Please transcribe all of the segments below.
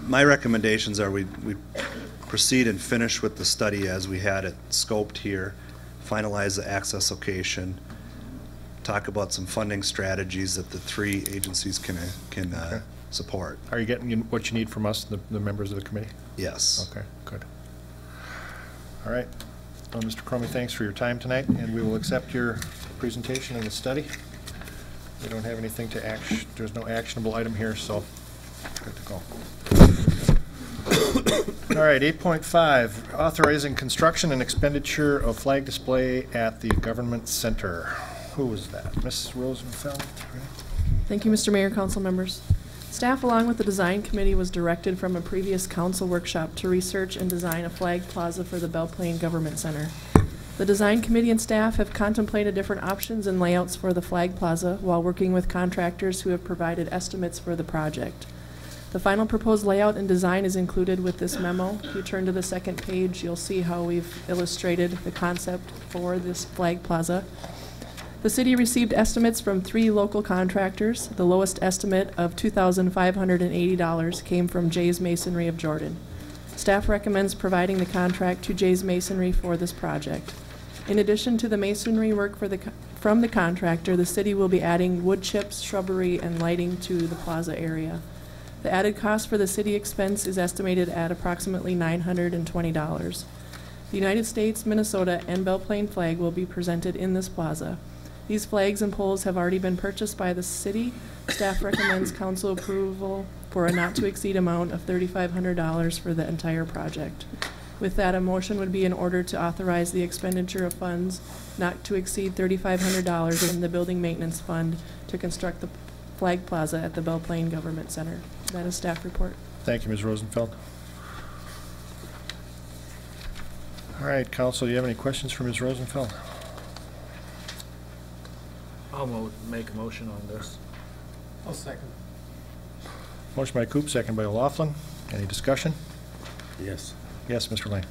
My recommendations are we proceed and finish with the study as we had it scoped here, finalize the access location, talk about some funding strategies that the three agencies can Okay. support. Are you getting what you need from us, the members of the committee? Yes. Okay, good. All right. Well, Mr. Cromie, thanks for your time tonight, and we will accept your presentation and the study. We don't have anything to action. There's no actionable item here, so good to go. All right, 8.5, authorizing construction and expenditure of flag display at the Government Center. Who was that? Ms. Rosenfeld? Thank you, Mr. Mayor, council members. Staff, along with the design committee, was directed from a previous council workshop to research and design a flag plaza for the Belle Plaine Government Center. The design committee and staff have contemplated different options and layouts for the flag plaza while working with contractors who have provided estimates for the project. The final proposed layout and design is included with this memo. If you turn to the second page, you'll see how we've illustrated the concept for this flag plaza. The city received estimates from 3 local contractors. The lowest estimate of $2,580 came from Jay's Masonry of Jordan. Staff recommends providing the contract to Jay's Masonry for this project. In addition to the masonry work from the contractor, the city will be adding wood chips, shrubbery, and lighting to the plaza area. The added cost for the city expense is estimated at approximately $920. The United States, Minnesota, and Belle Plaine flag will be presented in this plaza. These flags and poles have already been purchased by the city. Staff recommends council approval for a not-to-exceed amount of $3,500 for the entire project. With that, a motion would be in order to authorize the expenditure of funds not to exceed $3,500 in the Building Maintenance Fund to construct the flag plaza at the Belle Plaine Government Center. That is staff report. Thank you, Ms. Rosenfeld. All right, council, do you have any questions for Ms. Rosenfeld? I'll make a motion on this. I'll second. Motion by Coop, second by O'Laughlin. Any discussion? Yes. Yes, Mr. Lane.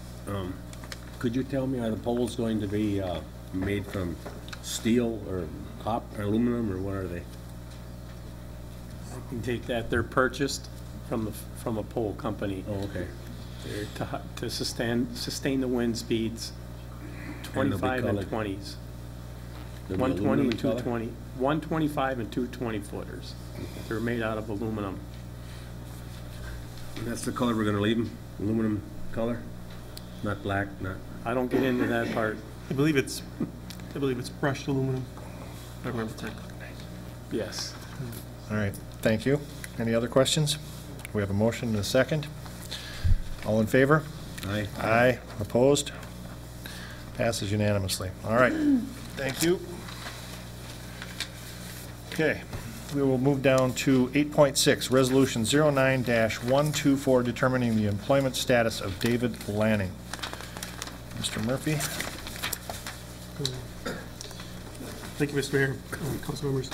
Could you tell me, are the poles going to be made from steel or copper or aluminum, or what are they? I can take that. They're purchased from a pole company. Oh, okay. They're to sustain the wind speeds, 25 and 20s. 120 and 220. 125 and 220 footers. They're made out of aluminum. And that's the color we're going to leave them? Aluminum color? Not black, not... I don't get into that part. I believe it's brushed aluminum. If I remember correctly. Yes. All right, thank you. Any other questions? We have a motion and a second. All in favor? Aye. Aye. Opposed? Passes unanimously. All right, thank you. Okay, we will move down to 8.6, Resolution 09-124, determining the employment status of David Lanning. Mr. Murphy. Thank you, Mr. Mayor, council members.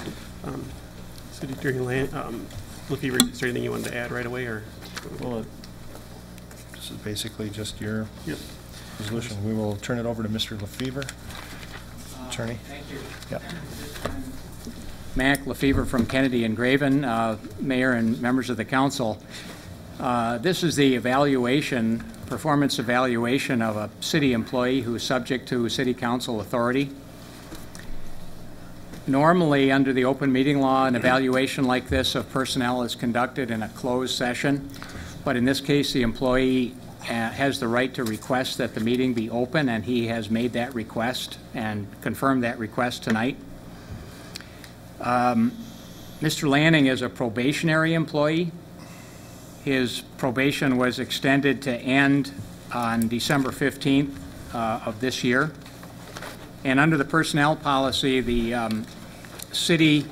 City Attorney Lefevre, is there anything you wanted to add right away, or? Well, this is basically just your Yep. resolution. We will turn it over to Mr. Lefevre. Attorney. Thank you. Yep. Mac Lefevre from Kennedy and Graven, Mayor and members of the council. This is the evaluation, performance evaluation of a city employee who is subject to city council authority. Normally, under the open meeting law, an evaluation like this of personnel is conducted in a closed session, but in this case, the employee has the right to request that the meeting be open, and he has made that request and confirmed that request tonight. Mr. Lanning is a probationary employee. His probation was extended to end on December 15th of this year. And under the personnel policy, the city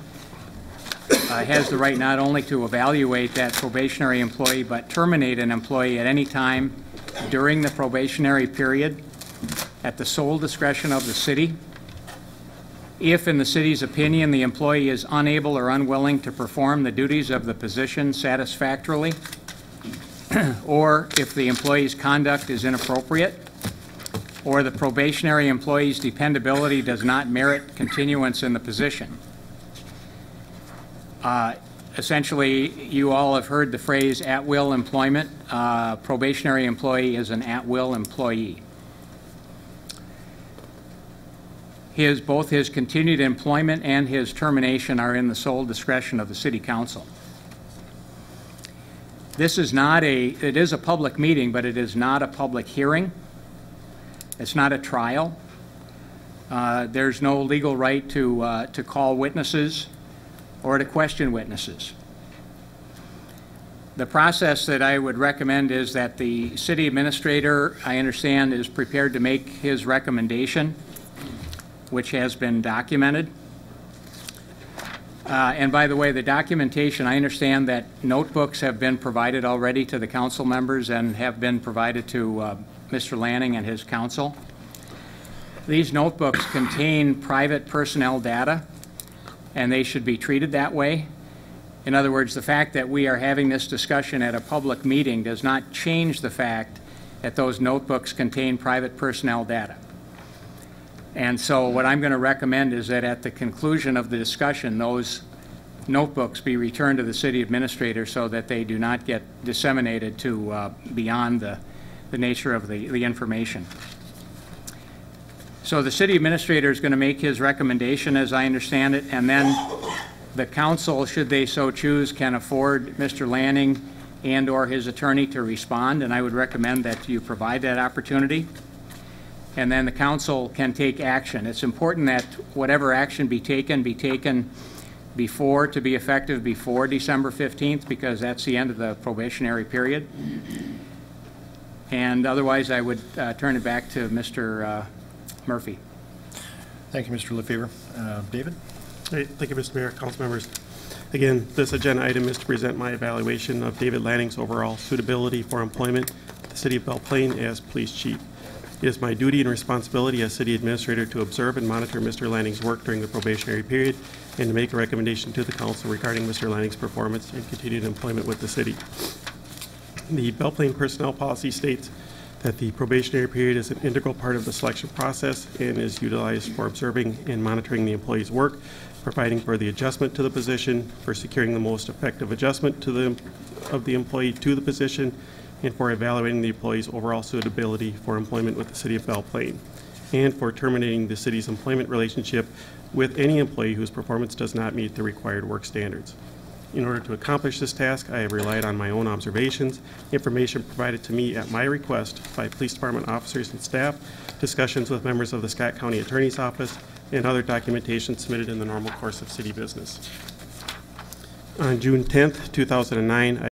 has the right not only to evaluate that probationary employee, but terminate an employee at any time during the probationary period at the sole discretion of the city. If, in the city's opinion, the employee is unable or unwilling to perform the duties of the position satisfactorily, or if the employee's conduct is inappropriate, or the probationary employee's dependability does not merit continuance in the position. essentially, you all have heard the phrase at-will employment. Probationary employee is an at-will employee. Both his continued employment and his termination are in the sole discretion of the City Council. This is not it is a public meeting, but it is not a public hearing. It's not a trial. There's no legal right to call witnesses or to question witnesses. The process that I would recommend is that the city administrator, I understand, is prepared to make his recommendation, which has been documented. And by the way, the documentation, I understand that notebooks have been provided already to the council members and have been provided to Mr. Lanning and his council. These notebooks contain private personnel data, and they should be treated that way. In other words, the fact that we are having this discussion at a public meeting does not change the fact that those notebooks contain private personnel data. And so what I'm going to recommend is that at the conclusion of the discussion, those notebooks be returned to the city administrator so that they do not get disseminated to beyond the nature of the information. So the city administrator is going to make his recommendation, as I understand it, and then the council, should they so choose, can afford Mr. Lanning and or his attorney to respond, and I would recommend that you provide that opportunity. And then the council can take action. It's important that whatever action be taken before, to be effective before December 15th, because that's the end of the probationary period. And otherwise, I would turn it back to Mr. Murphy. Thank you, Mr. Lefevre. David? Great. Thank you, Mr. Mayor, council members. Again, this agenda item is to present my evaluation of David Lanning's overall suitability for employment at the City of Belle Plaine as police chief. It is my duty and responsibility as city administrator to observe and monitor Mr. Lanning's work during the probationary period and to make a recommendation to the council regarding Mr. Lanning's performance and continued employment with the city. The Belle Plaine personnel policy states that the probationary period is an integral part of the selection process and is utilized for observing and monitoring the employee's work, providing for the adjustment to the position, for securing the most effective adjustment of the employee to the position, and for evaluating the employee's overall suitability for employment with the City of Belle Plaine, and for terminating the city's employment relationship with any employee whose performance does not meet the required work standards. In order to accomplish this task, I have relied on my own observations, information provided to me at my request by police department officers and staff, discussions with members of the Scott County Attorney's Office, and other documentation submitted in the normal course of city business. On June 10th, 2009,